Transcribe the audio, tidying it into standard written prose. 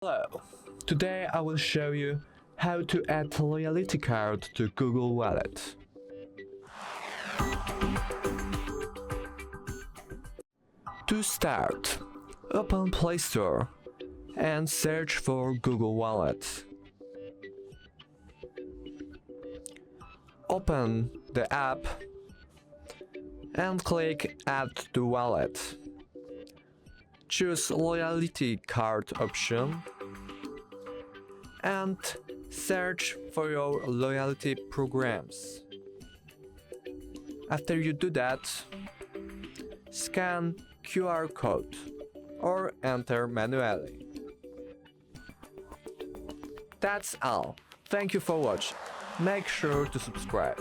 Hello, today I will show you how to add loyalty card to Google Wallet. To start, open Play Store and search for Google Wallet. Open the app and click Add to Wallet. Choose Loyalty Card option and search for your loyalty programs. After you do that, scan QR code or enter manually. That's all. Thank you for watching. Make sure to subscribe.